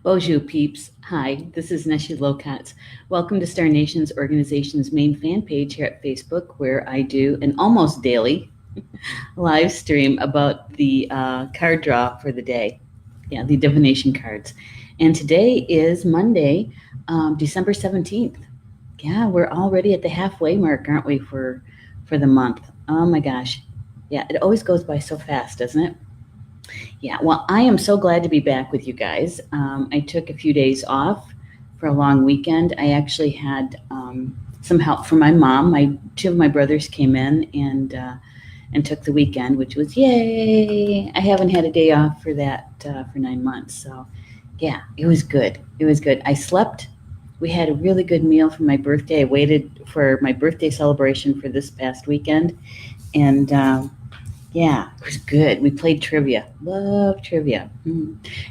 Bonjour, peeps. Hi, this is Neshi Lokotz. Welcome to Star Nation's organization's main fan page here at Facebook, where I do an almost daily live stream about the card draw for the day. Yeah, the divination cards. And today is Monday, December 17th. Yeah, we're already at the halfway mark, aren't we, for the month? Oh my gosh. Yeah, it always goes by so fast, doesn't it? Yeah, well, I am so glad to be back with you guys. I took a few days off for a long weekend. I actually had some help from my mom. Two of my brothers came in and took the weekend, which was yay! I haven't had a day off for that for 9 months, so yeah, it was good. It was good. I slept. We had a really good meal for my birthday. I waited for my birthday celebration for this past weekend, and yeah, it was good. We played trivia. Love trivia.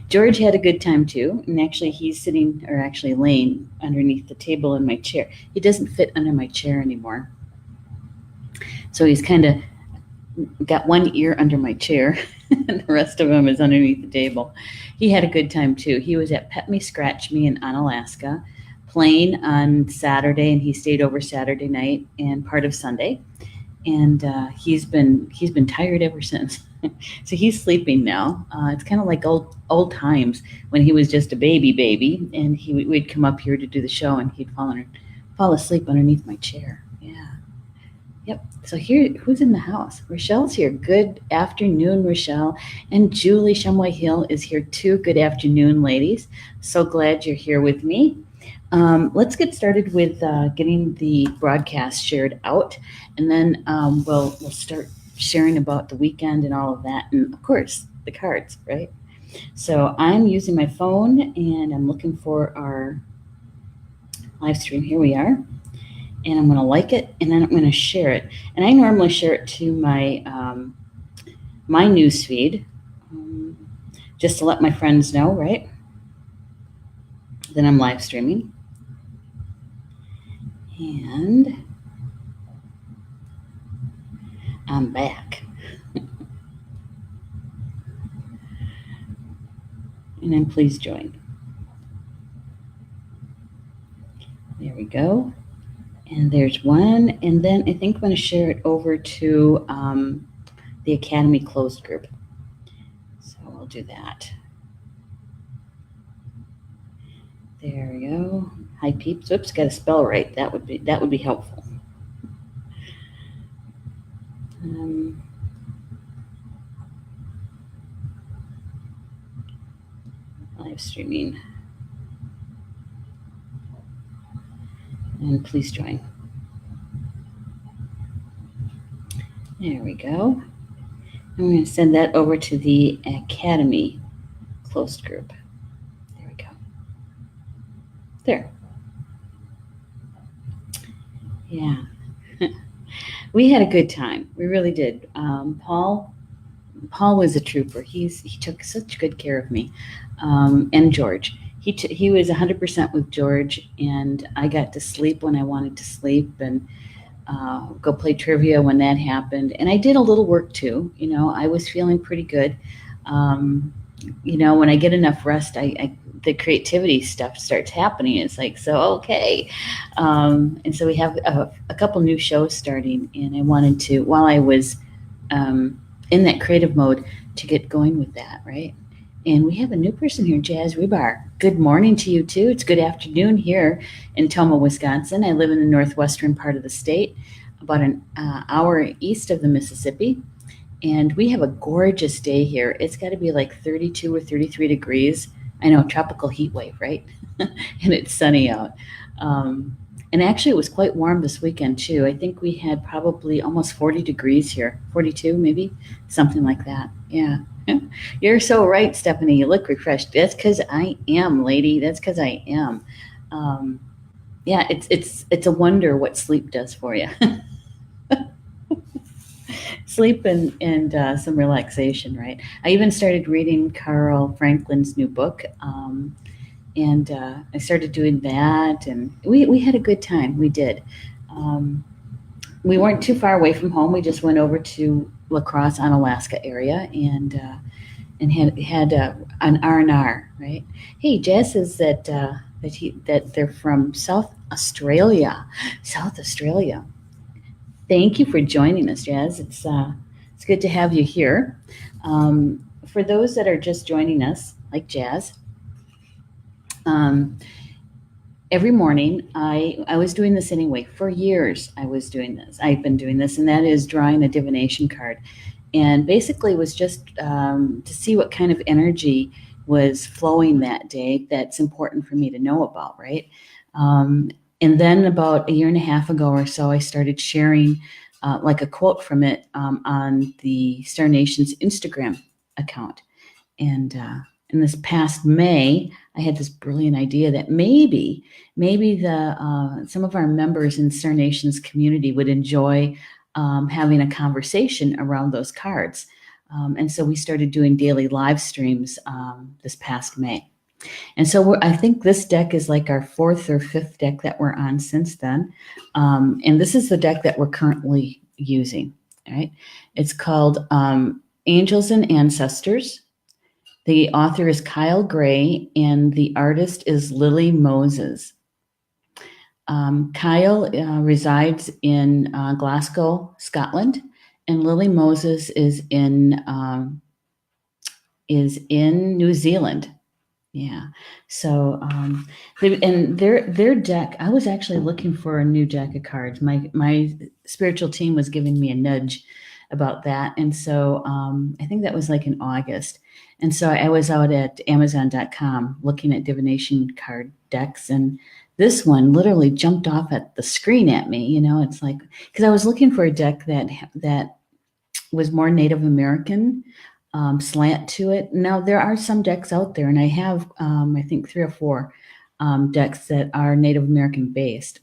George had a good time too, and actually he's sitting, or actually laying underneath the table in my chair. He doesn't fit under my chair anymore, so he's kind of got one ear under my chair, and the rest of him is underneath the table. He had a good time too. He was at Pet Me Scratch Me in Onalaska, playing on Saturday, and he stayed over Saturday night and part of Sunday. And he's been tired ever since. So he's sleeping now. It's kind of like old times when he was just a baby, and we'd come up here to do the show, and he'd fall asleep underneath my chair. Yeah. Yep. So here, who's in the house? Rochelle's here. Good afternoon, Rochelle. And Julie Shumway Hill is here too. Good afternoon, ladies. So glad you're here with me. Let's get started with getting the broadcast shared out, and then we'll start sharing about the weekend and all of that, and of course the cards, right? So I'm using my phone, and I'm looking for our live stream. Here we are, and I'm going to like it, and then I'm going to share it. And I normally share it to my my news feed, just to let my friends know, right? Then I'm live streaming. And I'm back. And then please join. There we go. And there's one. And then I think I'm going to share it over to the Academy closed group. So we'll do that. There we go. Hi peeps. Oops, got to spell right. That would be helpful. Live streaming. And please join. There we go. I'm going to send that over to the Academy closed group. There we go. There. Yeah. We had a good time. We really did. Paul was a trooper. He took such good care of me, and George. He was 100% with George, and I got to sleep when I wanted to sleep, and go play trivia when that happened. And I did a little work too. You know, I was feeling pretty good. You know, when I get enough rest, the creativity stuff starts happening. It's like, so, okay. And so we have a couple new shows starting, and I wanted to, while I was in that creative mode, to get going with that, right? And we have a new person here, Jazz Rebar. Good morning to you too. It's good afternoon here in Toma, Wisconsin. I live in the northwestern part of the state, about an hour east of the Mississippi. And we have a gorgeous day here. It's got to be like 32 or 33 degrees. I know, tropical heat wave, right? And it's sunny out. And actually, it was quite warm this weekend, too. I think we had probably almost 40 degrees here. 42, maybe? Something like that. Yeah. You're so right, Stephanie. You look refreshed. That's because I am, lady. That's because I am. Yeah, it's a wonder what sleep does for you. Sleep and some relaxation, right? I even started reading Carl Franklin's new book, and I started doing that, and we had a good time. We did. We weren't too far away from home. We just went over to La Crosse, Onalaska area, and and had an R&R, right? Hey, Jazz says that they're from South Australia. South Australia. Thank you for joining us, Jazz. It's good to have you here. For those that are just joining us, like Jazz, um, every morning I was doing this anyway. For years, I was doing this. I've been doing this, and that is drawing a divination card. And basically, it was just to see what kind of energy was flowing that day that's important for me to know about, right? And then about a year and a half ago or so, I started sharing like a quote from it on the Star Nation's Instagram account. And in this past May, I had this brilliant idea that maybe the some of our members in Star Nation's community would enjoy having a conversation around those cards. And so we started doing daily live streams this past May. And so I think this deck is like our fourth or fifth deck that we're on since then. And this is the deck that we're currently using. All right. It's called Angels and Ancestors. The author is Kyle Gray, and the artist is Lily Moses. Kyle resides in Glasgow, Scotland, and Lily Moses is in New Zealand. Yeah. So, and their deck. I was actually looking for a new deck of cards. My spiritual team was giving me a nudge about that, and so I think that was like in August. And so I was out at Amazon.com looking at divination card decks, and this one literally jumped off at the screen at me. You know, it's like because I was looking for a deck that was more Native American slant to it. Now there are some decks out there, and I have I think 3 or 4 decks that are Native American based.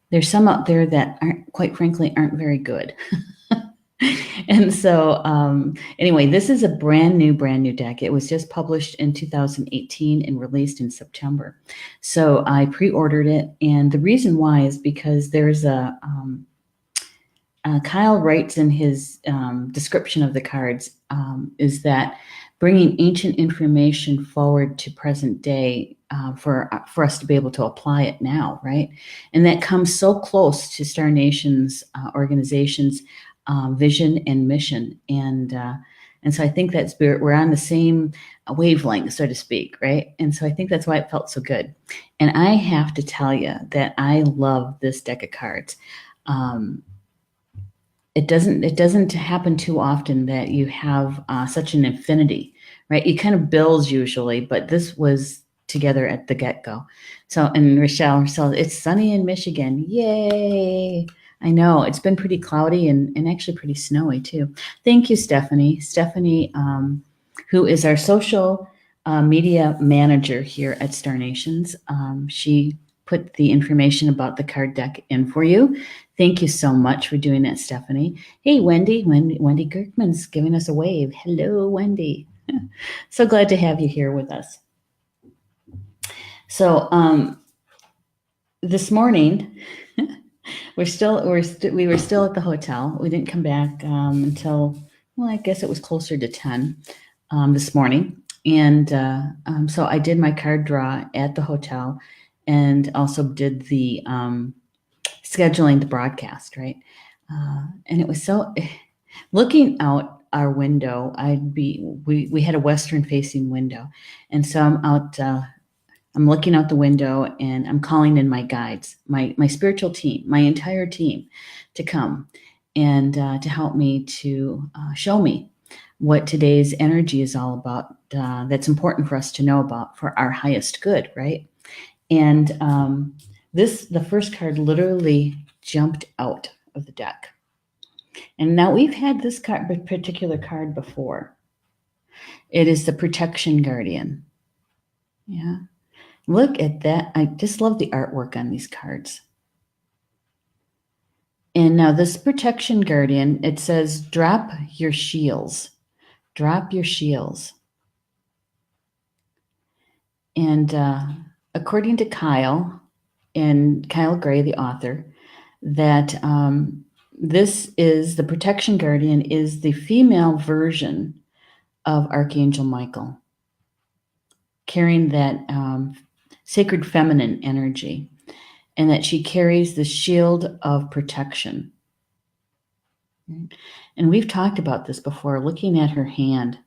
There's some out there that quite frankly aren't very good. And so anyway, this is a brand new deck. It was just published in 2018 and released in September. So I pre-ordered it, and the reason why is because there's Kyle writes in his description of the cards is that bringing ancient information forward to present day for us to be able to apply it now, right? And that comes so close to Star Nation's organization's vision and mission, and so I think that we're on the same wavelength, so to speak, right? And so I think that's why it felt so good. And I have to tell you that I love this deck of cards. It doesn't happen too often that you have such an infinity, right? You kind of build usually, but this was together at the get-go. So, and Rochelle, it's sunny in Michigan. Yay! I know it's been pretty cloudy and actually pretty snowy too. Thank you, Stephanie. Stephanie, who is our social media manager here at Star Nations. She put the information about the card deck in for you. Thank you so much for doing that, Stephanie. Hey, Wendy Kirkman's giving us a wave. Hello, Wendy. So glad to have you here with us. So this morning, we were still at the hotel. We didn't come back until, well, I guess it was closer to 10 this morning. And so I did my card draw at the hotel and also did the scheduling the broadcast, right? And it was so, looking out our window, we had a western facing window. And so I'm looking out the window and I'm calling in my guides, my spiritual team, my entire team to come and to help me to show me what today's energy is all about. That's important for us to know about for our highest good, right? And the first card literally jumped out of the deck. And now we've had this particular card before. It is the Protection Guardian. Yeah. Look at that. I just love the artwork on these cards. And now this Protection Guardian, it says, drop your shields. Drop your shields. And according to Kyle, and Kyle Gray, the author, that this is the Protection Guardian is the female version of Archangel Michael, carrying that sacred feminine energy, and that she carries the shield of protection. And we've talked about this before, looking at her hand.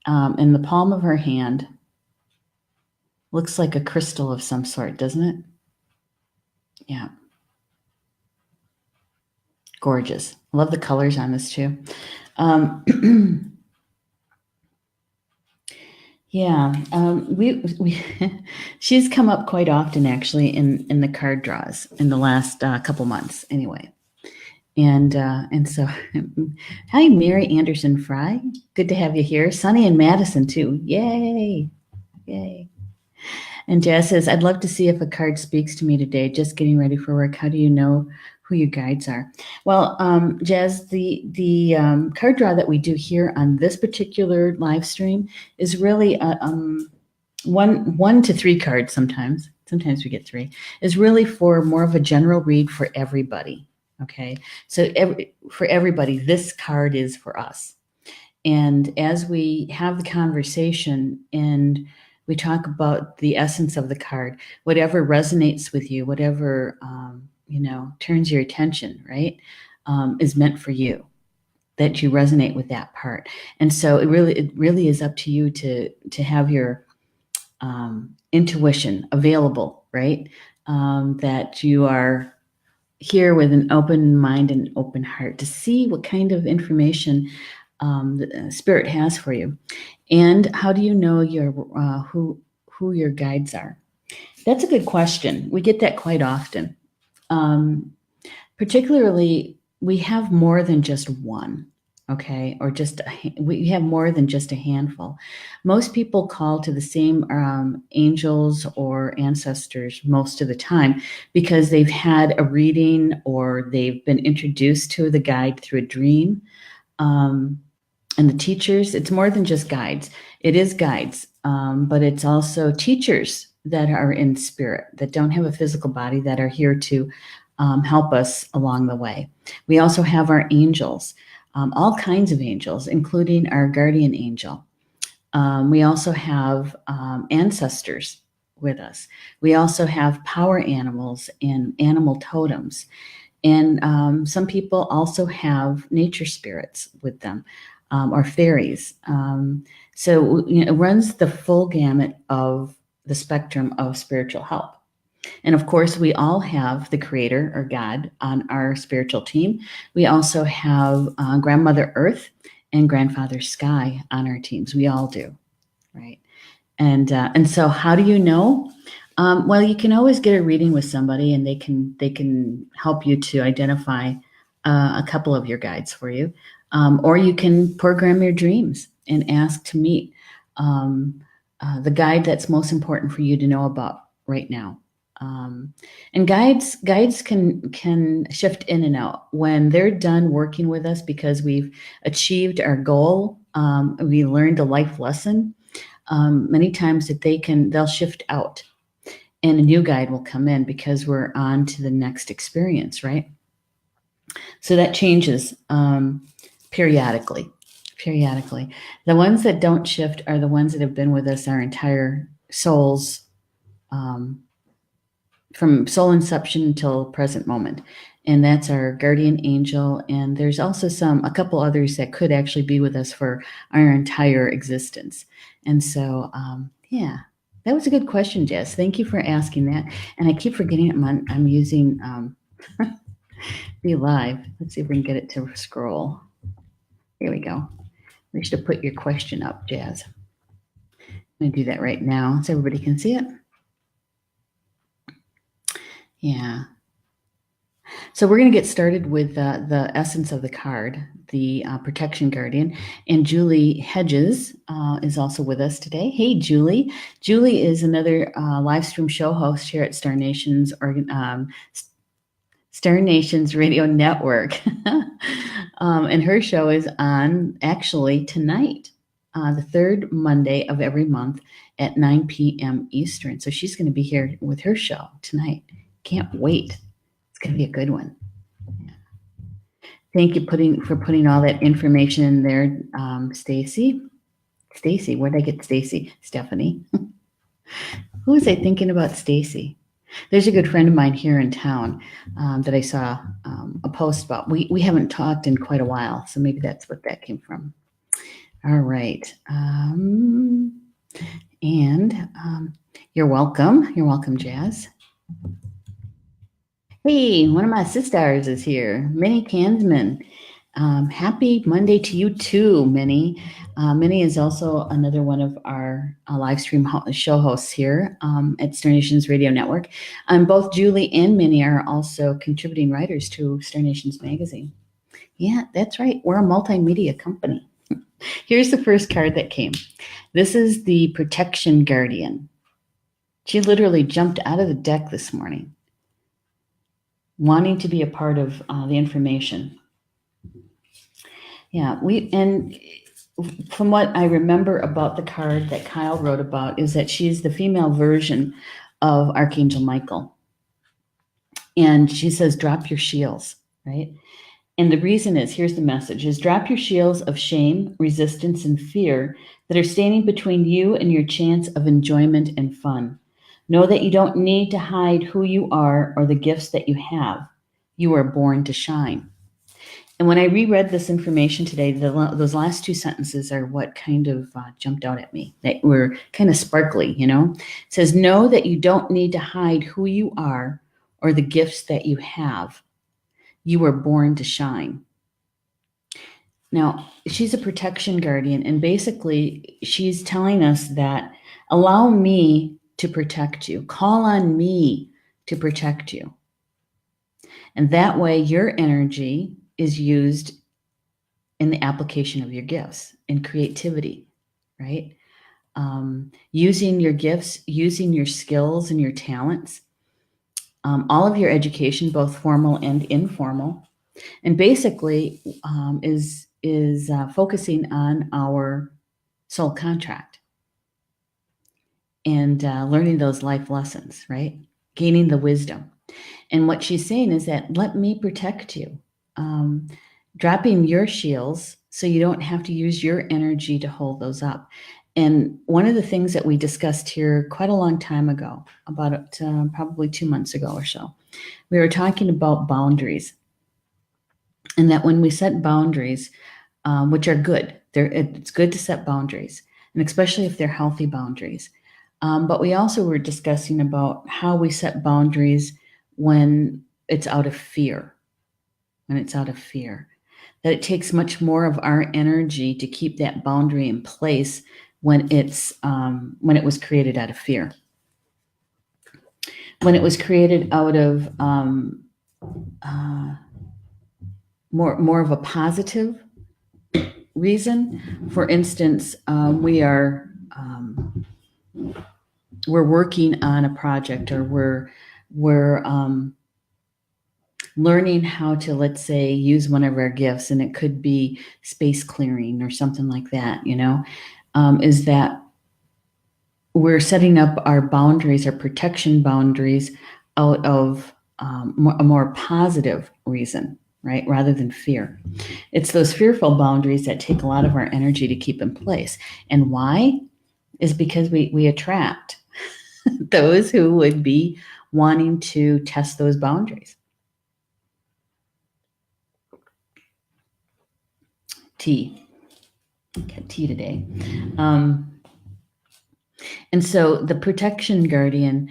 In the palm of her hand looks like a crystal of some sort, doesn't it? Yeah. Gorgeous. I love the colors on this too. Yeah, we she's come up quite often actually in the card draws in the last couple months anyway. And so, hi, Mary Anderson Fry. Good to have you here. Sunny and Madison too. Yay, yay. And Jazz says, I'd love to see if a card speaks to me today. Just getting ready for work. How do you know who your guides are? Well, Jazz, the card draw that we do here on this particular live stream is really one to three cards sometimes. Sometimes we get three. Is really for more of a general read for everybody. Okay, so for everybody, this card is for us. And as we have the conversation and we talk about the essence of the card, whatever resonates with you, whatever turns your attention, right, is meant for you. That you resonate with that part, and so it really is up to you to have your intuition available, right? That you are here with an open mind and open heart to see what kind of information the Spirit has for you. And how do you know who your guides are? That's a good question. We get that quite often. Particularly, we have more than just one, okay? Or we have more than just a handful. Most people call to the same angels or ancestors most of the time because they've had a reading or they've been introduced to the guide through a dream. And the teachers, it's more than just guides. It is guides, but it's also teachers that are in spirit, that don't have a physical body, that are here to help us along the way. We also have our angels, all kinds of angels, including our guardian angel. We also have ancestors with us. We also have power animals and animal totems. And some people also have nature spirits with them, or fairies. So it runs the full gamut of the spectrum of spiritual help. And of course, we all have the Creator or God on our spiritual team. We also have Grandmother Earth and Grandfather Sky on our teams. We all do, right? And so, how do you know? Well, you can always get a reading with somebody, and they can help you to identify a couple of your guides for you, or you can program your dreams and ask to meet the guide that's most important for you to know about right now. And guides can shift in and out when they're done working with us because we've achieved our goal. We learned a life lesson. Many times that they'll shift out, and a new guide will come in because we're on to the next experience, right? So that changes periodically. The ones that don't shift are the ones that have been with us our entire souls, from soul inception until present moment. And that's our guardian angel. And there's also a couple others that could actually be with us for our entire existence. And so, yeah, that was a good question, Jess. Thank you for asking that. And I keep forgetting I'm using Be Live. Let's see if we can get it to scroll. Here we go. We should have put your question up, Jazz. I'm going to do that right now so everybody can see it. Yeah. So we're going to get started with the essence of the card, the Protection Guardian. And Julie Hedges is also with us today. Hey, Julie. Julie is another live stream show host here at Star Nations Radio Network. And her show is on actually tonight, the third Monday of every month at 9 p.m. Eastern. So she's going to be here with her show tonight. Can't wait. It's going to be a good one. Thank you for putting all that information in there, Stacy. Stacy, where did I get Stacy? Stephanie. Who was I thinking about, Stacy? There's a good friend of mine here in town that I saw a post about. We haven't talked in quite a while, so maybe that's what that came from. All right. You're welcome. You're welcome, Jazz. Hey, one of my sisters is here, Minnie Kansman. Happy Monday to you too, Minnie. Minnie is also another one of our live stream show hosts here at Star Nations Radio Network. Both Julie and Minnie are also contributing writers to Star Nations Magazine. Yeah, that's right. We're a multimedia company. Here's the first card that came. This is the Protection Guardian. She literally jumped out of the deck this morning, wanting to be a part of the information. Yeah, and from what I remember about the card that Kyle wrote about is that she's the female version of Archangel Michael. And she says, drop your shields, right? And the reason is, here's the message, is drop your shields of shame, resistance, and fear that are standing between you and your chance of enjoyment and fun. Know that you don't need to hide who you are or the gifts that you have. You are born to shine. And when I reread this information today, those last two sentences are what kind of jumped out at me. They were kind of sparkly, you know. It says, know that you don't need to hide who you are or the gifts that you have. You were born to shine. Now, she's a protection guardian, and basically she's telling us that allow me to protect you. Call on me to protect you. And that way your energy is used in the application of your gifts and creativity, right? Using your gifts, using your skills and your talents, all of your education, both formal and informal, and basically is focusing on our soul contract and learning those life lessons, right? Gaining the wisdom. And what she's saying is that let me protect you. Dropping your shields so you don't have to use your energy to hold those up. And one of the things that we discussed here quite a long time ago, about probably 2 months ago or so, we were talking about boundaries. And that when we set boundaries, which are good, it's good to set boundaries, and especially if they're healthy boundaries. But we also were discussing about how we set boundaries when it's out of fear. That it takes much more of our energy to keep that boundary in place when it was created out of fear. When it was created out of more of a positive reason. For instance, we're working on a project, or we're learning how to, let's say, use one of our gifts, and it could be space clearing or something like that, you know, is that we're setting up our boundaries, our protection boundaries, out of a more positive reason, right? Rather than fear. It's those fearful boundaries that take a lot of our energy to keep in place. And why? Is because we attract those who would be wanting to test those boundaries. Tea. Got tea today. And so the Protection Guardian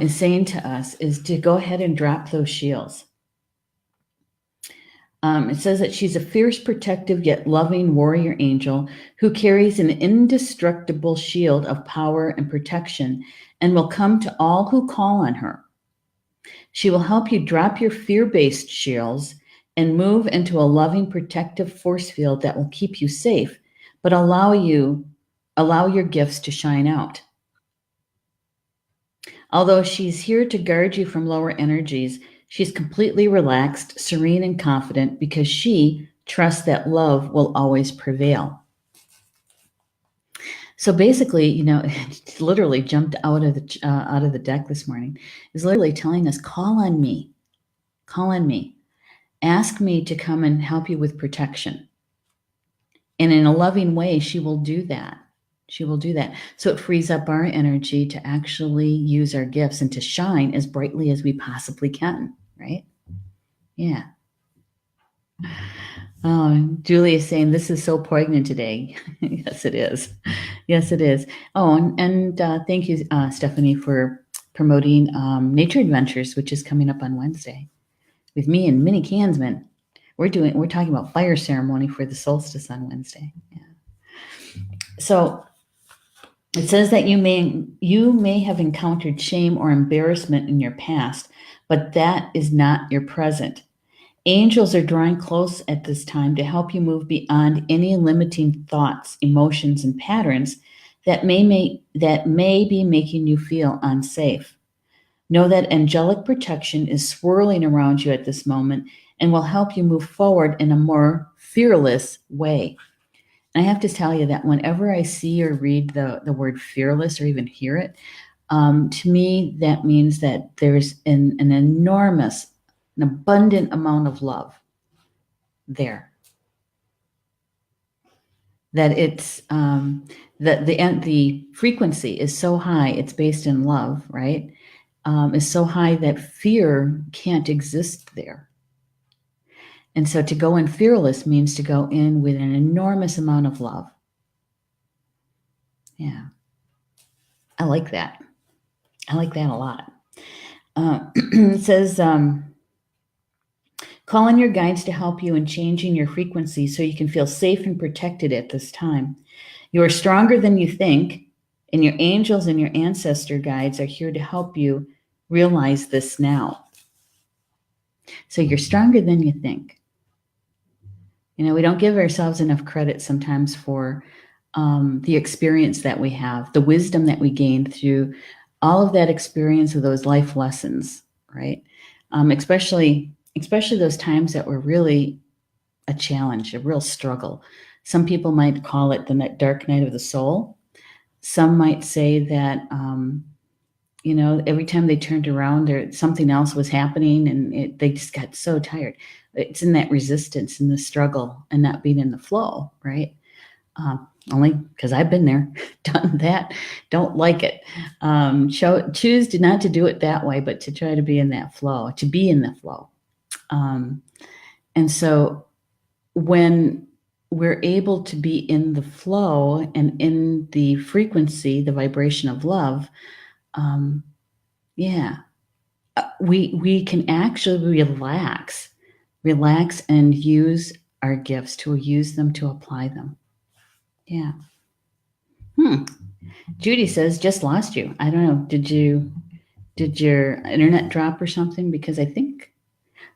is saying to us is to go ahead and drop those shields. It says that she's a fierce, protective, yet loving warrior angel who carries an indestructible shield of power and protection and will come to all who call on her. She will help you drop your fear-based shields and move into a loving, protective force field that will keep you safe, but allow your gifts to shine out. Although she's here to guard you from lower energies, she's completely relaxed, serene, and confident because she trusts that love will always prevail. So basically, you know, it literally jumped out of the deck this morning. Is literally telling us, call on me, call on me. Ask me to come and help you with protection. And in a loving way, she will do that. She will do that. So it frees up our energy to actually use our gifts and to shine as brightly as we possibly can, right? Yeah. Oh, Julie is saying this is so poignant today. Yes, it is. Yes, it is. Oh, and thank you, Stephanie, for promoting Nature Adventures, which is coming up on Wednesday with me and Minnie Kansman. We're talking about fire ceremony for the solstice on Wednesday. Yeah. So it says that you may have encountered shame or embarrassment in your past, but that is not your present. Angels are drawing close at this time to help you move beyond any limiting thoughts, emotions, and patterns that may be making you feel unsafe. Know that angelic protection is swirling around you at this moment and will help you move forward in a more fearless way. And I have to tell you that whenever I see or read the word fearless or even hear it, to me, that means that there's an enormous, an abundant amount of love there. That it's that the frequency is so high, it's based in love, right? Is so high that fear can't exist there. And so to go in fearless means to go in with an enormous amount of love. Yeah. I like that. I like that a lot. It says, call on your guides to help you in changing your frequency so you can feel safe and protected at this time. You are stronger than you think, and your angels and your ancestor guides are here to help you realize this now. So you're stronger than you think. You know, we don't give ourselves enough credit sometimes for the experience that we have, the wisdom that we gained through all of that experience of those life lessons, right? Especially those times that were really a challenge, a real struggle. Some people might call it the dark night of the soul. Some might say that, you know, every time they turned around, something else was happening, and they just got so tired. It's in that resistance and the struggle and not being in the flow, right? Only because I've been there, done that, don't like it. Choose not to do it that way, but to try to be in that flow, to be in the flow. And so when we're able to be in the flow and in the frequency, the vibration of love, we can actually relax and use our gifts, to use them, to apply them. Yeah. Judy says, just lost you. I don't know. Did your internet drop or something? Because I think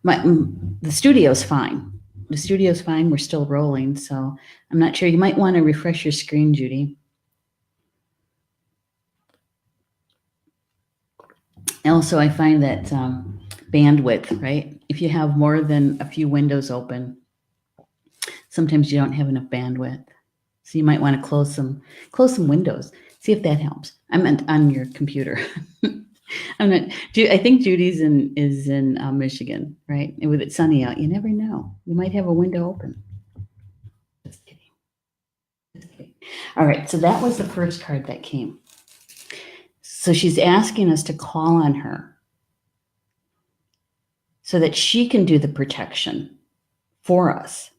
the studio's fine. The studio's fine. We're still rolling. So I'm not sure. You might want to refresh your screen, Judy. Also, I find that bandwidth, right? If you have more than a few windows open, sometimes you don't have enough bandwidth. So you might want to close some windows. See if that helps. I meant on your computer. I'm not. I think Judy's is in Michigan, right? And with it sunny out, you never know. You might have a window open. Just kidding. Just kidding. All right. So that was the first card that came. So she's asking us to call on her so that she can do the protection for us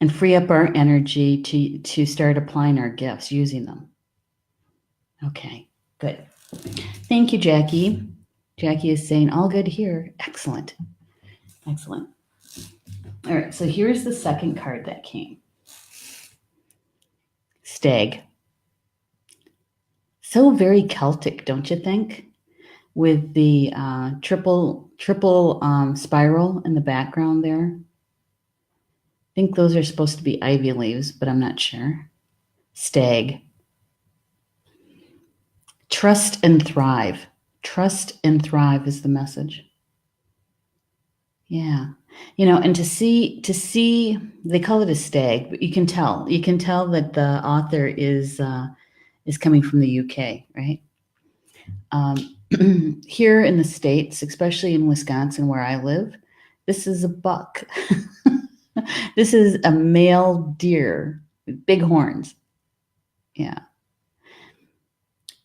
and free up our energy to start applying our gifts, using them. Okay, good. Thank you, Jackie. Jackie is saying, all good here. Excellent. Excellent. All right, so here's the second card that came. Stag. So very Celtic, don't you think? With the triple spiral in the background there. I think those are supposed to be ivy leaves, but I'm not sure. Stag. Trust and thrive. Trust and thrive is the message. Yeah. You know, and to see, they call it a stag, but you can tell that the author is coming from the UK, right? Here in the States, especially in Wisconsin where I live, This is a buck. This is a male deer with big horns. Yeah.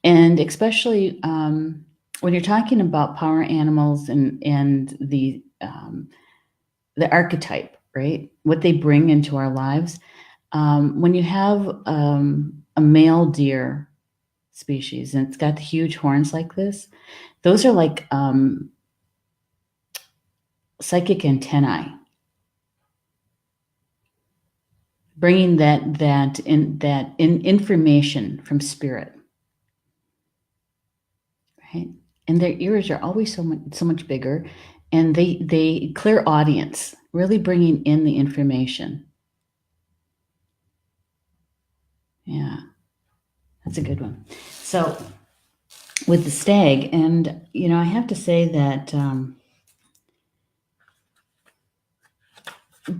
And especially when you're talking about power animals and the archetype, right? What they bring into our lives. When you have a male deer species and it's got huge horns like this, those are like psychic antennae, bringing that information from spirit, right? And their ears are always so much bigger, and they clear audience, really bringing in the information. Yeah, that's a good one. So with the stag, and I have to say that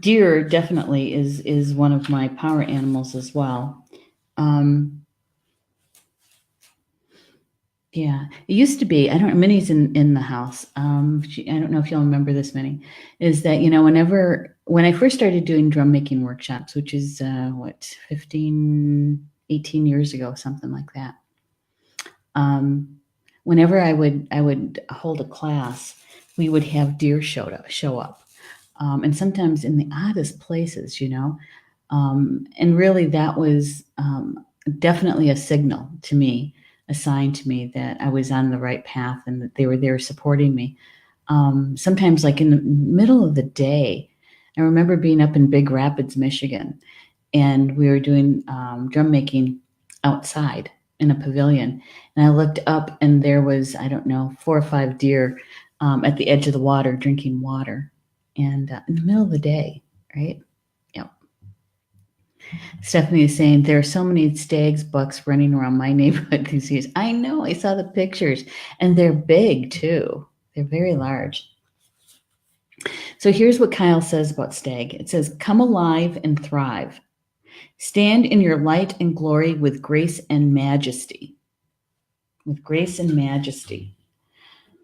deer definitely is one of my power animals as well. Yeah, it used to be. I don't. Minnie's in the house. I don't know if you'll remember this, Minnie. Is that when I first started doing drum making workshops, which is 15, 18 years ago, something like that. Whenever I would hold a class, we would have deer show up, and sometimes in the oddest places, and really that was definitely a signal to me, a sign to me that I was on the right path and that they were there supporting me. Sometimes like in the middle of the day, I remember being up in Big Rapids, Michigan, and we were doing drum making outside in a pavilion. And I looked up and there was, I don't know, 4 or 5 deer at the edge of the water, drinking water. And in the middle of the day, right? Yep. Stephanie is saying there are so many stags, bucks running around my neighborhood these years. I know, I saw the pictures, and they're big too. They're very large. So here's what Kyle says about stag. It says, come alive and thrive. Stand in your light and glory with grace and majesty. With grace and majesty.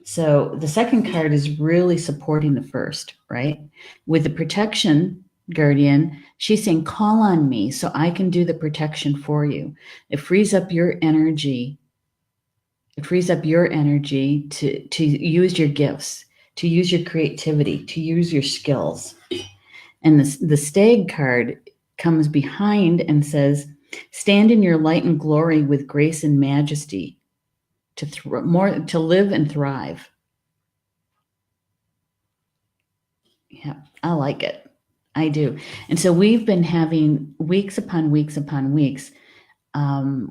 So the second card is really supporting the first, right? With the Protection Guardian, she's saying, call on me so I can do the protection for you. It frees up your energy. It frees up your energy to use your gifts, to use your creativity, to use your skills. And the Stag card comes behind and says, stand in your light and glory with grace and majesty to live and thrive. Yeah, I like it. I do. And so we've been having weeks upon weeks upon weeks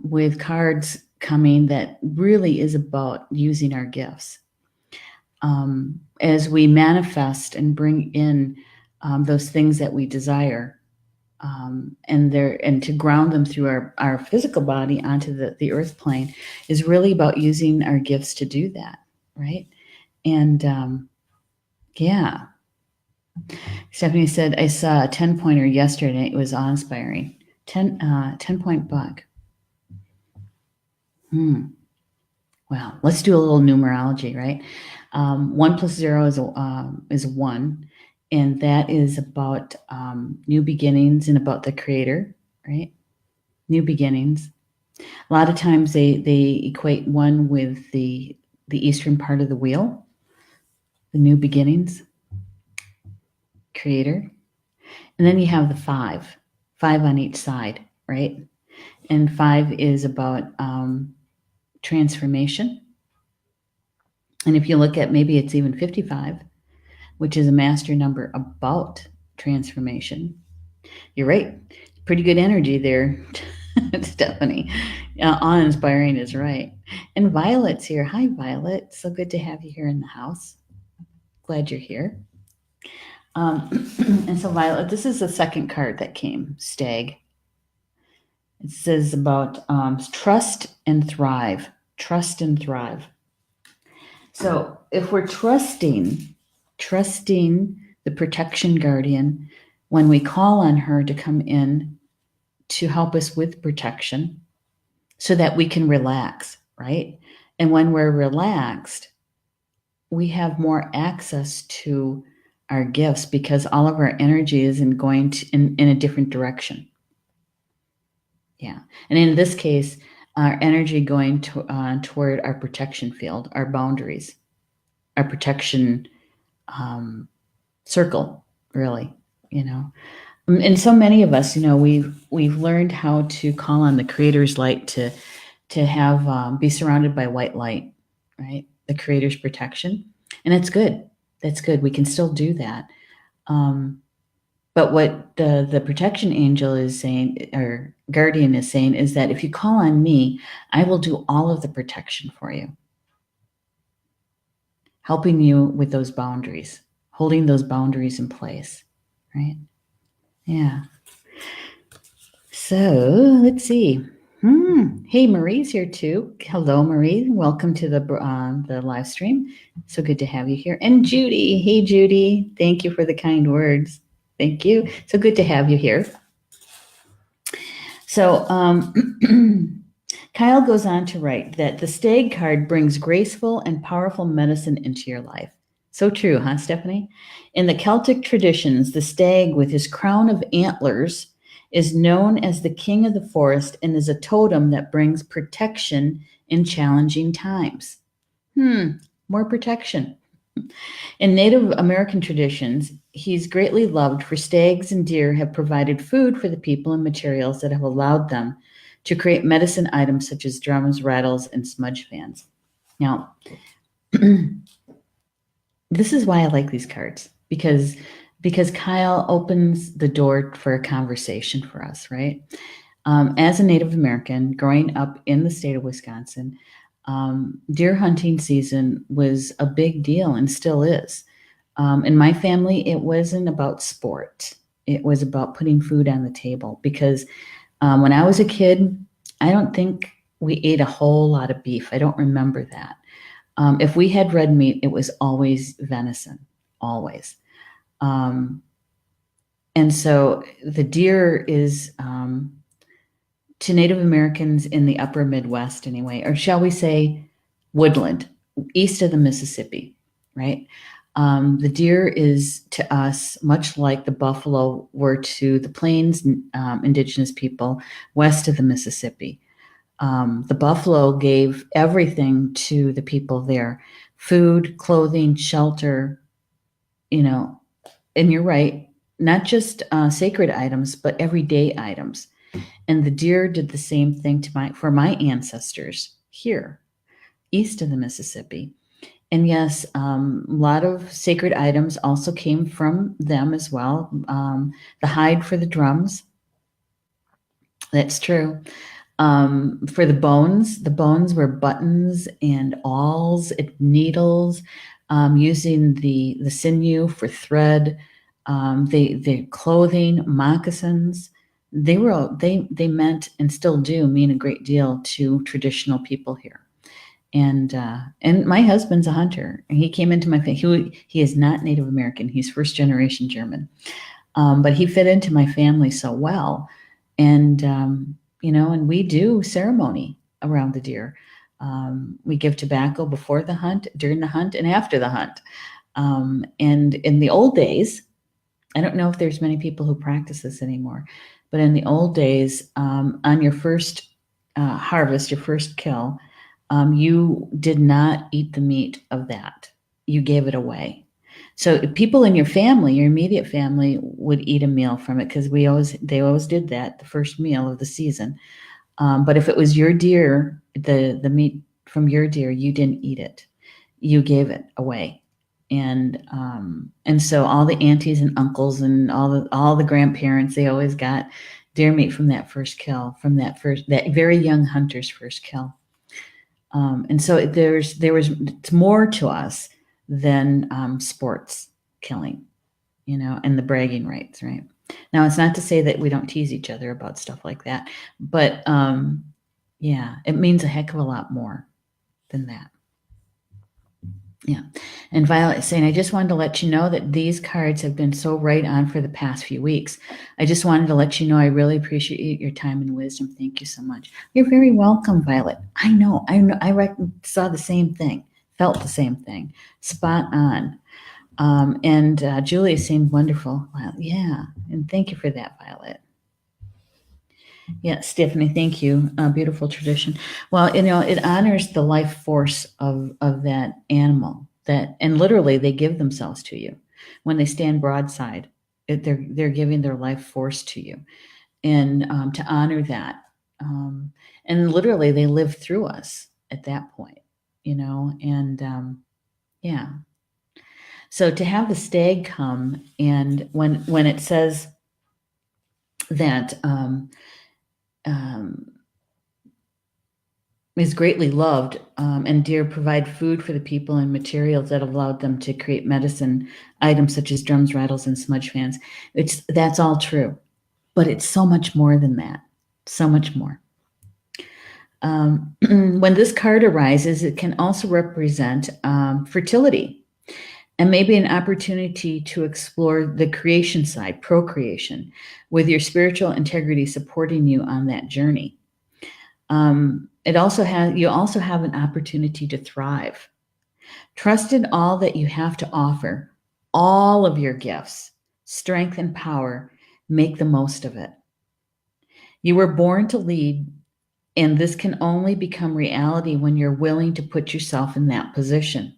with cards coming that really is about using our gifts as we manifest and bring in those things that we desire, and to ground them through our physical body onto the earth plane is really about using our gifts to do that, right? And yeah. Stephanie said, I saw a 10-pointer yesterday. It was awe-inspiring. 10-point buck. Well, let's do a little numerology, right? 1 plus 0 is 1, and that is about new beginnings and about the creator, right? New beginnings. A lot of times they equate 1 with the eastern part of the wheel, the new beginnings, creator. And then you have the 5 on each side, right? And 5 is about transformation. And if you look at, maybe it's even 55, which is a master number about transformation. You're right. Pretty good energy there, Stephanie. Awe-inspiring is right. And Violet's here. Hi, Violet. So good to have you here in the house. Glad you're here. And so, Violet, this is the second card that came, Stag. It says about trust and thrive. Trust and thrive. So if we're trusting the Protection Guardian when we call on her to come in to help us with protection so that we can relax, right? And when we're relaxed, we have more access to our gifts, because all of our energy is going in a different direction. Yeah. And in this case, our energy going toward our protection field, our boundaries, our protection circle, really, And so many of us, we've learned how to call on the Creator's light to have be surrounded by white light, right? The Creator's protection, and it's good. That's good. We can still do that. But what the protection angel is saying, or guardian is saying, is that if you call on me, I will do all of the protection for you, helping you with those boundaries, holding those boundaries in place, right? Yeah. So let's see. Hey, Marie's here too. Hello, Marie. Welcome to the live stream. So good to have you here. And Judy. Hey, Judy. Thank you for the kind words. Thank you. So good to have you here. So Kyle goes on to write that the Stag card brings graceful and powerful medicine into your life. So true, huh, Stephanie? In the Celtic traditions, the stag with his crown of antlers is known as the king of the forest and is a totem that brings protection in challenging times. More protection. In Native American traditions, he's greatly loved, for stags and deer have provided food for the people and materials that have allowed them to create medicine items such as drums, rattles, and smudge fans. Now, this is why I like these cards, because Kyle opens the door for a conversation for us, right? As a Native American growing up in the state of Wisconsin, deer hunting season was a big deal and still is. In my family, it wasn't about sport. It was about putting food on the table, because when I was a kid, I don't think we ate a whole lot of beef. I don't remember that. If we had red meat, it was always venison, always. And so the deer is, to Native Americans in the upper Midwest anyway, or shall we say woodland, east of the Mississippi, right? The deer is to us much like the buffalo were to the Plains indigenous people west of the Mississippi. The buffalo gave everything to the people there: food, clothing, shelter, and you're right, not just sacred items, but everyday items. And the deer did the same thing for my ancestors here, east of the Mississippi. And yes, a lot of sacred items also came from them as well. The hide for the drums, that's true. For the bones were buttons and awls and needles, using the sinew for thread. The clothing, moccasins, they meant and still do mean a great deal to traditional people here. And my husband's a hunter. He came into my family. He is not Native American. He's first generation German, but he fit into my family so well. And and we do ceremony around the deer. We give tobacco before the hunt, during the hunt, and after the hunt. And in the old days, I don't know if there's many people who practice this anymore, but in the old days, on your first harvest, your first kill, you did not eat the meat of that. You gave it away. So people in your family, your immediate family, would eat a meal from it, because they always did that, the first meal of the season. But if it was your deer, the meat from your deer, you didn't eat it. You gave it away. And so all the aunties and uncles and all the grandparents, they always got deer meat from that first kill, from that very young hunter's first kill. And so it's more to us than sports killing, and the bragging rights, right? Now, it's not to say that we don't tease each other about stuff like that, but yeah, it means a heck of a lot more than that. Yeah. And Violet is saying, I just wanted to let you know that these cards have been so right on for the past few weeks. I just wanted to let you know I really appreciate your time and wisdom. Thank you so much. You're very welcome, Violet. I know. I saw the same thing, felt the same thing. Spot on. And Julie is saying wonderful. Wow, yeah, and thank you for that, Violet. Yeah, Stephanie, thank you. Beautiful tradition. Well, it honors the life force of that animal. And literally they give themselves to you when they stand broadside. They're giving their life force to you, and to honor that. And literally they live through us at that point, and yeah. So to have the stag come, and when it says that um, is greatly loved, and deer provide food for the people and materials that allowed them to create medicine items such as drums, rattles, and smudge fans. That's all true, but it's so much more than that. So much more. When this card arises, it can also represent fertility and maybe an opportunity to explore the creation side, procreation, with your spiritual integrity supporting you on that journey. You also have an opportunity to thrive. Trust in all that you have to offer, all of your gifts, strength and power. Make the most of it. You were born to lead, and this can only become reality when you're willing to put yourself in that position.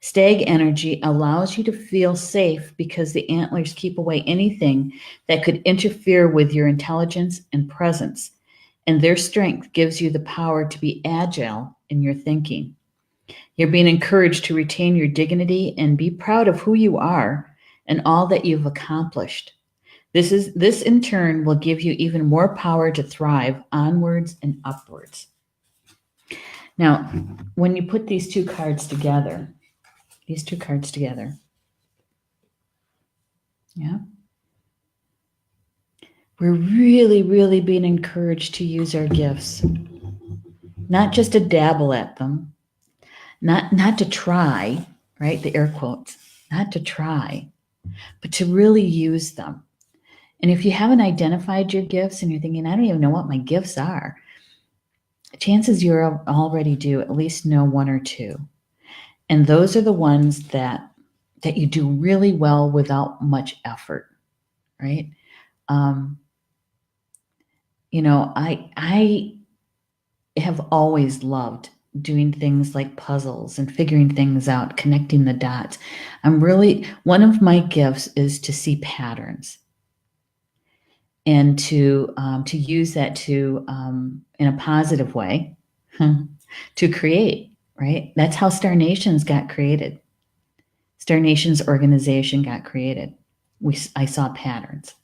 Stag energy allows you to feel safe because the antlers keep away anything that could interfere with your intelligence and presence, and their strength gives you the power to be agile in your thinking. You're being encouraged to retain your dignity and be proud of who you are and all that you've accomplished. This in turn will give you even more power to thrive onwards and upwards. Now, when you put these two cards together, yeah, we're really, really being encouraged to use our gifts, not just to dabble at them, not to try, right? The air quotes, not to try, but to really use them. And if you haven't identified your gifts and you're thinking, I don't even know what my gifts are, chances you already do at least know one or two. And those are the ones that you do really well without much effort, right? I have always loved doing things like puzzles and figuring things out, connecting the dots. One of my gifts is to see patterns and to use that to in a positive way to create, right? That's how Star Nations got created. Star Nations organization got created. I saw patterns.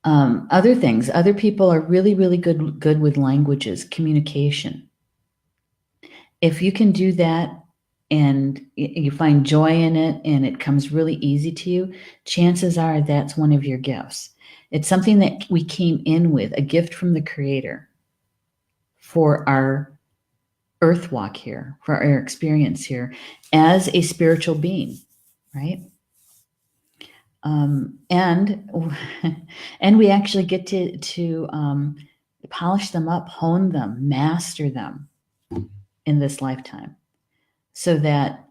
Other things, other people are really, really good with languages, communication. If you can do that and you find joy in it and it comes really easy to you, chances are that's one of your gifts. It's something that we came in with, a gift from the Creator for our earth walk here, for our experience here as a spiritual being, right? And we actually get to polish them up, hone them, master them in this lifetime, so that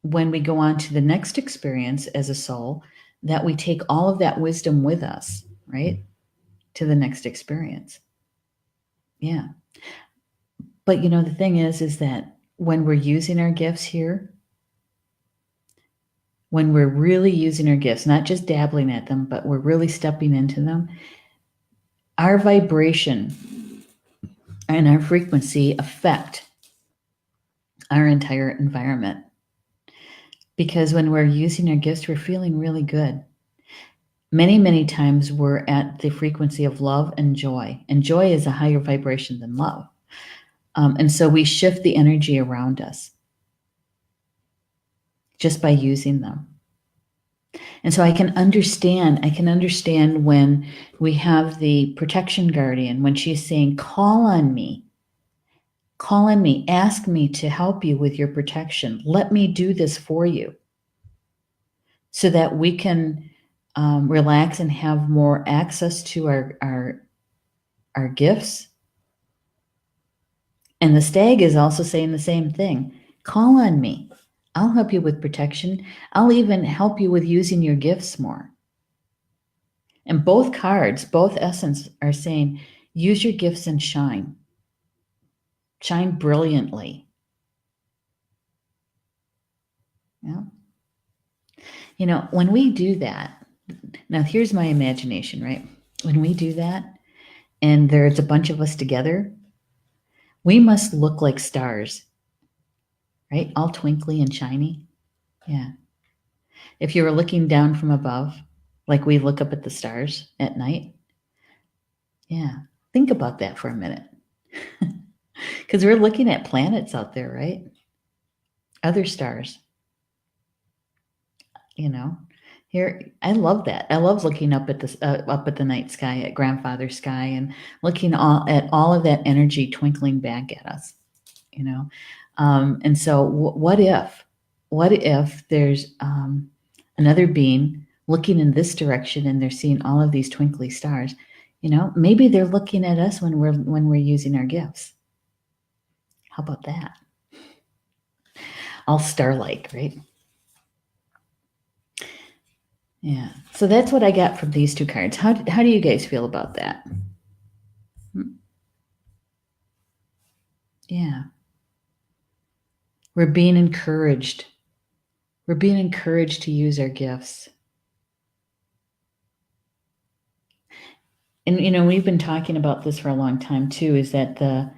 when we go on to the next experience as a soul, that we take all of that wisdom with us, right, to the next experience. Yeah. But the thing is that when we're using our gifts here, when we're really using our gifts, not just dabbling at them, but we're really stepping into them, our vibration and our frequency affect our entire environment. Because when we're using our gifts, we're feeling really good. Many, many times we're at the frequency of love and joy. And joy is a higher vibration than love. And so we shift the energy around us just by using them. And so I can understand when we have the Protection Guardian, when she's saying, call on me, ask me to help you with your protection. Let me do this for you so that we can relax and have more access to our gifts. And the stag is also saying the same thing. Call on me. I'll help you with protection. I'll even help you with using your gifts more. And both cards, both essence are saying, use your gifts and shine. Shine brilliantly. Yeah. You know, when we do that, now here's my imagination, right? When we do that and there's a bunch of us together, we must look like stars, right? All twinkly and shiny. Yeah. If you were looking down from above, like we look up at the stars at night, yeah, think about that for a minute. Because we're looking at planets out there, right? Other stars. You know, here I love that. I love looking up at the night sky, at grandfather's sky, and looking at all of that energy twinkling back at us. You know, and so what if there's another being looking in this direction and they're seeing all of these twinkly stars? You know, maybe they're looking at us when we're using our gifts. How about that? All star-like, right? Yeah. So that's what I got from these two cards. How do you guys feel about that? Yeah. We're being encouraged. We're being encouraged to use our gifts. And, you know, we've been talking about this for a long time too, is that the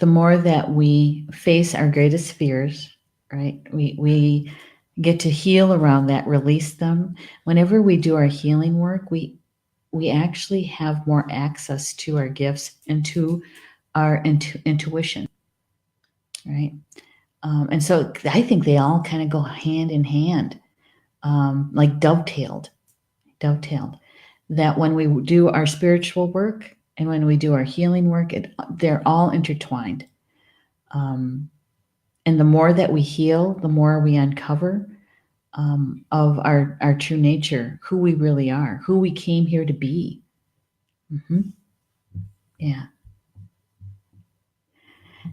more that we face our greatest fears, right? We get to heal around that, release them. Whenever we do our healing work, we actually have more access to our gifts and to our intuition, right? And so I think they all kind of go hand in hand, like dovetailed. That when we do our spiritual work and when we do our healing work, they're all intertwined. And the more that we heal, the more we uncover of our true nature, who we really are, who we came here to be. Mm-hmm. Yeah.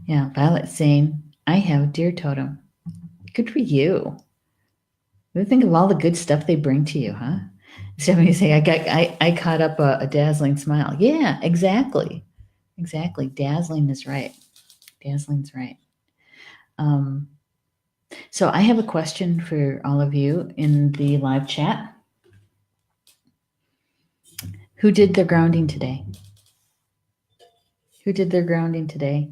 Yeah. Violet's saying, I have a deer totem. Good for you. You think of all the good stuff they bring to you, huh? Stephanie say, I caught up a dazzling smile. Yeah, exactly. Dazzling is right. Dazzling's right. So I have a question for all of you in the live chat. Who did their grounding today? Who did their grounding today?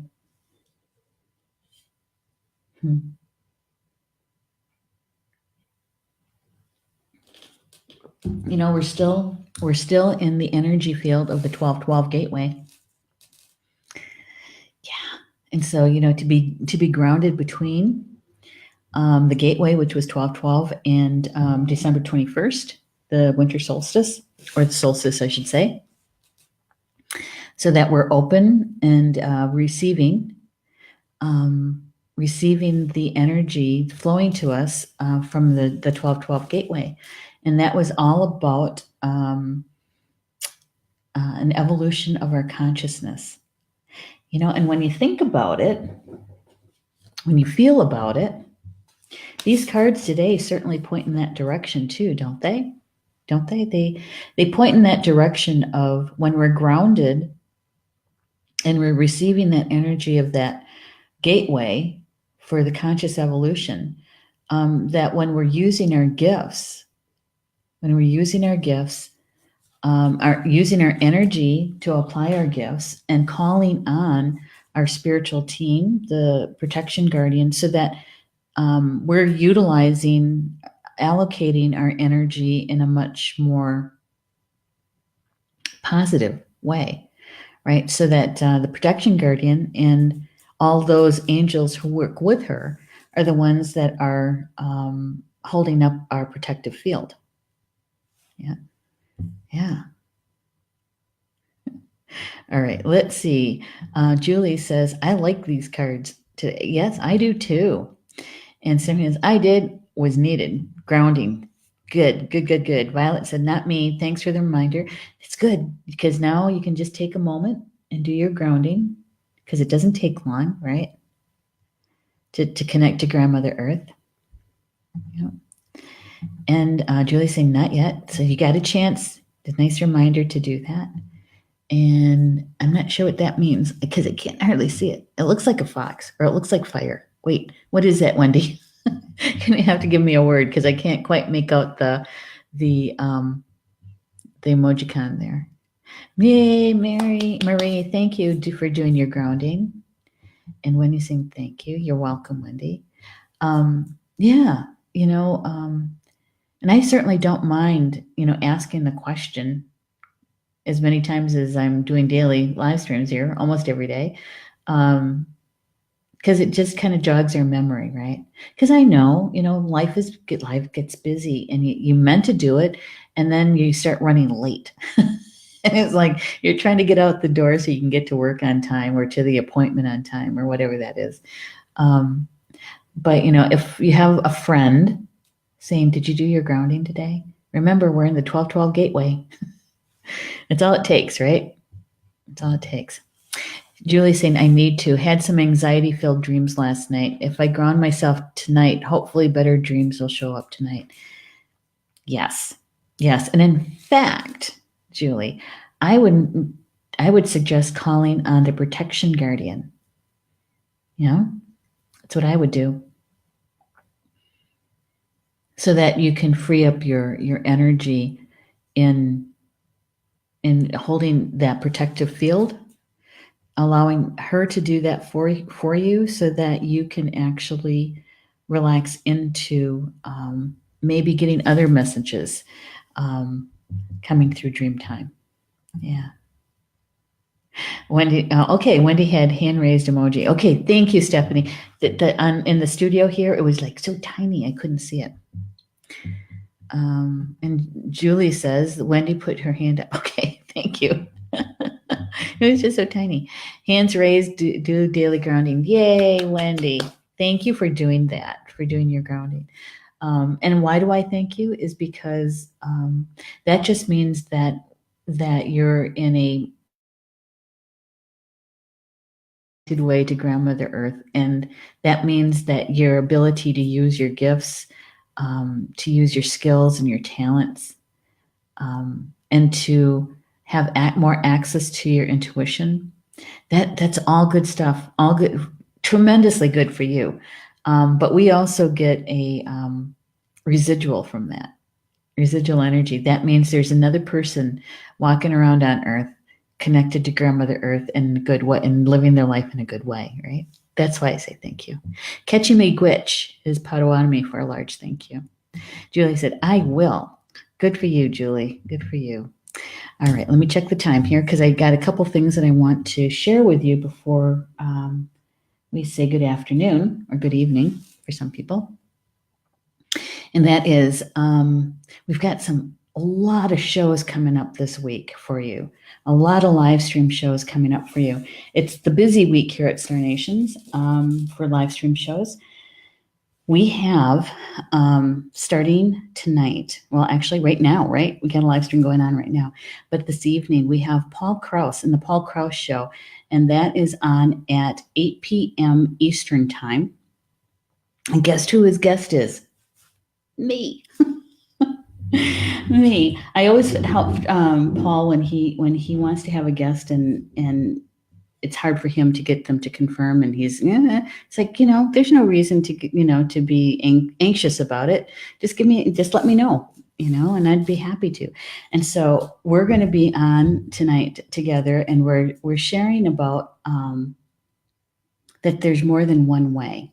You know, we're still in the energy field of the 1212 gateway. Yeah. And so, you know, to be grounded between the gateway, which was 1212, and December 21st, the winter solstice, or the solstice, I should say, so that we're open and receiving the energy flowing to us from the 1212 gateway. And that was all about an evolution of our consciousness. You know, and when you think about it, when you feel about it, these cards today certainly point in that direction too, don't they? Don't they? They point in that direction of when we're grounded and we're receiving that energy of that gateway for the conscious evolution, that when we're using our gifts, using our energy to apply our gifts and calling on our spiritual team, the Protection Guardian, so that we're allocating our energy in a much more positive way, right? So that the Protection Guardian and all those angels who work with her are the ones that are holding up our protective field. Yeah. Yeah. All right, let's see. Julie says, I like these cards today. Yes, I do too. And Simeon says, was needed. Grounding. Good. Violet said, not me. Thanks for the reminder. It's good because now you can just take a moment and do your grounding because it doesn't take long, right? to connect to Grandmother Earth. Yep. And Julie's saying not yet. So you got a chance. It's a nice reminder to do that. And I'm not sure what that means because I can't hardly see it. It looks like a fox or it looks like fire. Wait, what is that, Wendy? You're gonna have to give me a word because I can't quite make out the emojicon there. Yay, Marie, thank you for doing your grounding. And Wendy saying thank you. You're welcome, Wendy. Yeah, and I certainly don't mind, asking the question as many times as I'm doing daily live streams here, almost every day. Because it just kind of jogs our memory, right? Because I know, life gets busy and you meant to do it and then you start running late. And it's like you're trying to get out the door so you can get to work on time or to the appointment on time or whatever that is. But, if you have a friend saying, did you do your grounding today? Remember, we're in the 1212 gateway. It's all it takes, right? It's all it takes. Julie's saying, I need to. Had some anxiety-filled dreams last night. If I ground myself tonight, hopefully better dreams will show up tonight. Yes. And in fact, Julie, I would suggest calling on the Protection Guardian. That's what I would do. So that you can free up your energy in holding that protective field, allowing her to do that for you so that you can actually relax into maybe getting other messages coming through dream time. Yeah. Wendy, okay, Wendy had hand raised emoji. Okay, thank you, Stephanie. In the studio here, it was like so tiny, I couldn't see it. And Julie says, Wendy put her hand up. Okay, thank you. It was just so tiny. Hands raised, do daily grounding. Yay, Wendy. Thank you for doing that, for doing your grounding. And why do I thank you? Is because that just means that you're in a good way to Grandmother Earth. And that means that your ability to use your gifts, to use your skills and your talents, and to have more access to your intuition, that's all good stuff, all good, tremendously good for you. But we also get a residual from that, residual energy. That means there's another person walking around on Earth, connected to Grandmother Earth in a good way and living their life in a good way, right? That's why I say thank you. Catchy Me Gwitch is Potawatomi for a large thank you. Julie said, I will. Good for you, Julie. Good for you. All right, let me check the time here because I got a couple things that I want to share with you before we say good afternoon or good evening for some people. And that is, we've got a lot of shows coming up this week for you. A lot of live stream shows coming up for you. It's the busy week here at Star Nations for live stream shows. We have, starting tonight, well, actually right now, right? We got a live stream going on right now. But this evening, we have Paul Krause and the Paul Krause Show, and that is on at 8 p.m. Eastern Time. And guess who his guest is? Me. Me. I always help Paul when he wants to have a guest and it's hard for him to get them to confirm, and he's it's like, there's no reason to to be anxious about it. Just let me know, and I'd be happy to. And so we're going to be on tonight together, and we're sharing about that there's more than one way.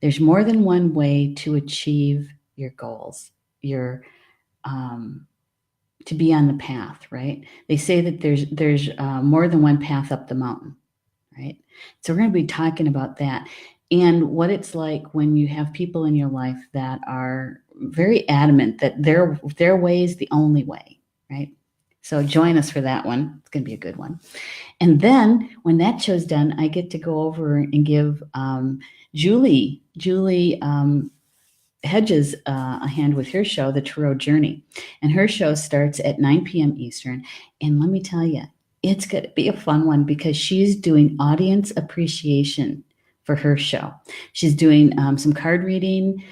There's more than one way to achieve your goals, to be on the path, right? They say that there's more than one path up the mountain, right? So we're going to be talking about that and what it's like when you have people in your life that are very adamant that their way is the only way, right? So join us for that one. It's going to be a good one. And then when that show's done, I get to go over and give Julie Hedges a hand with her show, The Tarot Journey. And her show starts at 9 p.m. Eastern. And let me tell you, it's going to be a fun one because she's doing audience appreciation for her show. She's doing some card reading,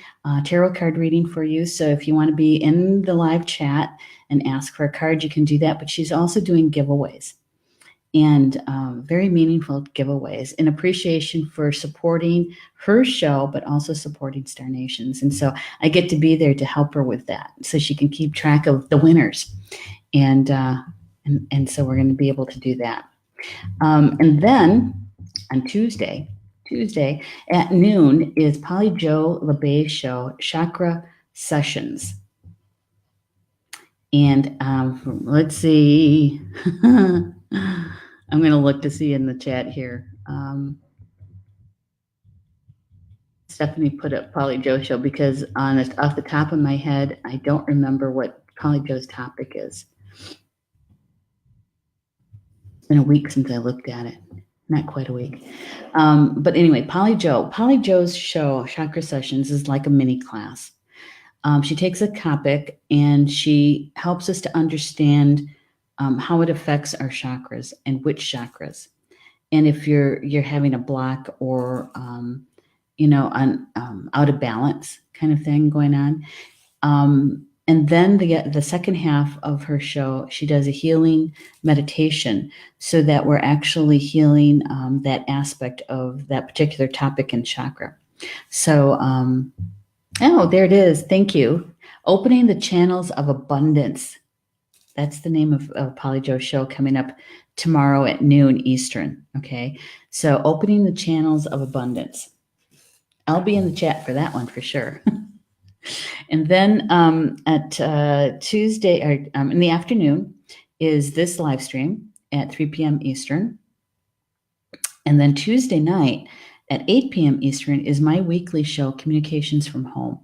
tarot card reading for you. So if you want to be in the live chat and ask for a card, you can do that. But she's also doing giveaways, and very meaningful giveaways in appreciation for supporting her show, but also supporting Star Nations. And so I get to be there to help her with that so she can keep track of the winners. And so we're going to be able to do that. And then on Tuesday at noon is Polly Jo LeBay's show, Chakra Sessions. And let's see. I'm going to look to see in the chat here. Stephanie put up Polly Jo show because off the top of my head, I don't remember what Polly Jo's topic is. It's been a week since I looked at it. Not quite a week. But anyway, Polly Jo's show, Chakra Sessions, is like a mini class. She takes a topic and she helps us to understand how it affects our chakras and which chakras. And if you're having a block or out of balance kind of thing going on. And then the second half of her show, she does a healing meditation so that we're actually healing that aspect of that particular topic and chakra. So, there it is. Thank you. Opening the Channels of Abundance. That's the name of Polly Jo's show coming up tomorrow at noon Eastern. Okay. So Opening the Channels of Abundance. I'll be in the chat for that one for sure. And then at Tuesday or in the afternoon is this live stream at 3 p.m. Eastern. And then Tuesday night at 8 p.m. Eastern is my weekly show, Communications from Home.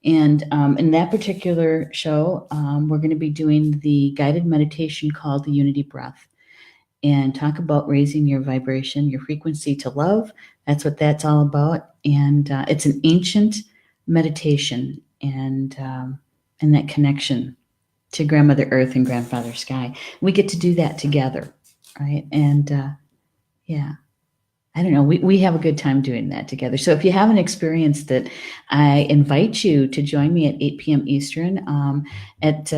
And in that particular show, we're going to be doing the guided meditation called the Unity Breath and talk about raising your vibration, your frequency to love. That's what that's all about. And it's an ancient meditation and that connection to Grandmother Earth and Grandfather Sky. We get to do that together, right? And I don't know, we have a good time doing that together. So if you haven't experienced it, I invite you to join me at 8 p.m. Eastern at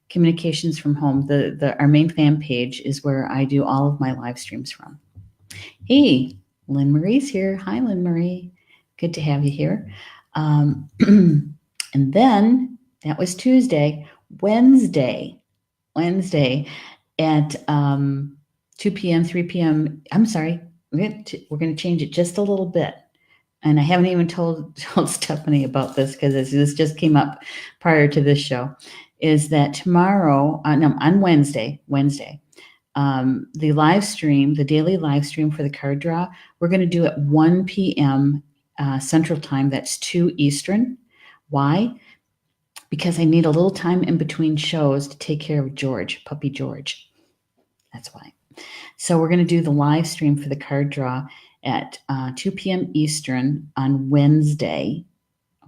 Communications from Home. Our main fan page is where I do all of my live streams from. Hey, Lynn Marie's here. Hi, Lynn Marie. Good to have you here. And then that was Tuesday. Wednesday at 2 p.m., 3 p.m. I'm sorry. We're going to change it just a little bit. And I haven't even told Stephanie about this because this just came up prior to this show, is that tomorrow, on Wednesday, the live stream, the daily live stream for the card draw, we're going to do at 1 p.m. Central Time. That's 2 Eastern. Why? Because I need a little time in between shows to take care of George, puppy George. That's why. So we're going to do the live stream for the card draw at 2 p.m. Eastern on Wednesday.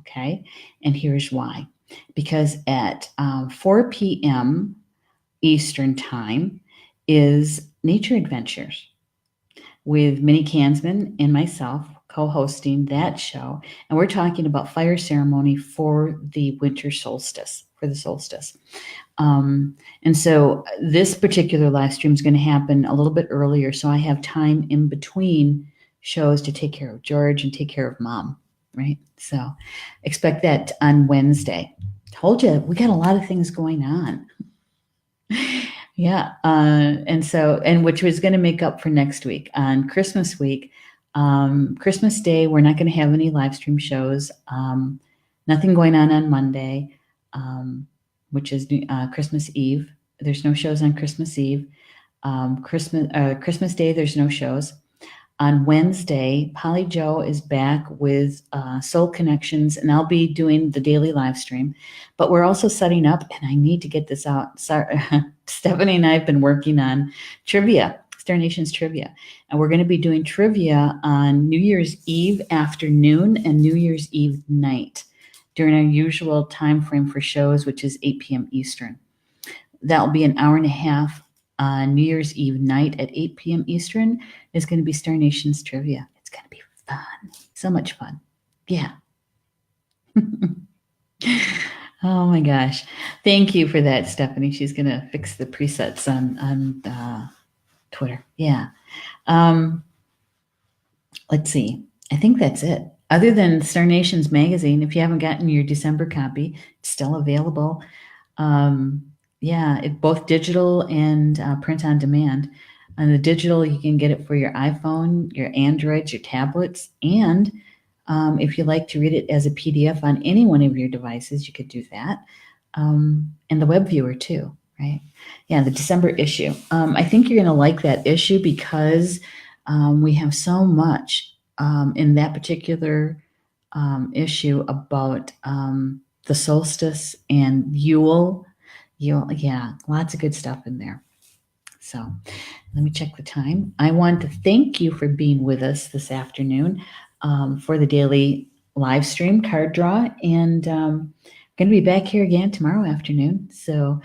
Okay. And here's why. Because at 4 p.m. Eastern Time is Nature Adventures with Minnie Kansman and myself co-hosting that show. And we're talking about fire ceremony for the winter solstice, for the solstice. And so this particular live stream is going to happen a little bit earlier. So I have time in between shows to take care of George and take care of Mom, right? So expect that on Wednesday. Told you, we got a lot of things going on. Yeah. And which was going to make up for next week. On Christmas week, Christmas Day, we're not going to have any live stream shows. Nothing going on Monday, which is Christmas Eve. There's no shows on Christmas Eve. Christmas Day, there's no shows. On Wednesday, Polly Jo is back with Soul Connections, and I'll be doing the daily live stream. But we're also setting up, and I need to get this out. Sorry, Stephanie and I have been working on trivia, Star Nations trivia. And we're going to be doing trivia on New Year's Eve afternoon and New Year's Eve night during our usual time frame for shows, which is 8 p.m. Eastern. That'll be an hour and a half on New Year's Eve night at 8 p.m. Eastern. Is going to be Star Nations trivia. It's going to be So much fun. Yeah. Oh my gosh. Thank you for that, Stephanie. She's going to fix the presets on Twitter. Yeah. Let's see. I think that's it. Other than Star Nations magazine, if you haven't gotten your December copy, it's still available. Yeah, both digital and print on demand. On the digital, you can get it for your iPhone, your Androids, your tablets, and if you like to read it as a PDF on any one of your devices, you could do that. And the web viewer too, right? Yeah, the December issue. I think you're going to like that issue because we have so much in that particular issue about the solstice and Yule. Yeah, lots of good stuff in there. So let me check the time. I want to thank you for being with us this afternoon for the daily live stream card draw. And going to be back here again tomorrow afternoon. So,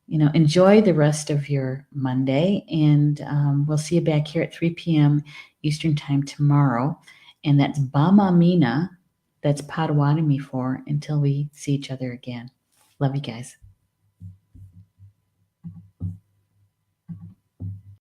enjoy the rest of your Monday. And we'll see you back here at 3 p.m. Eastern Time tomorrow. And that's Bama Mina. That's Potawatomi for until we see each other again. Love you guys.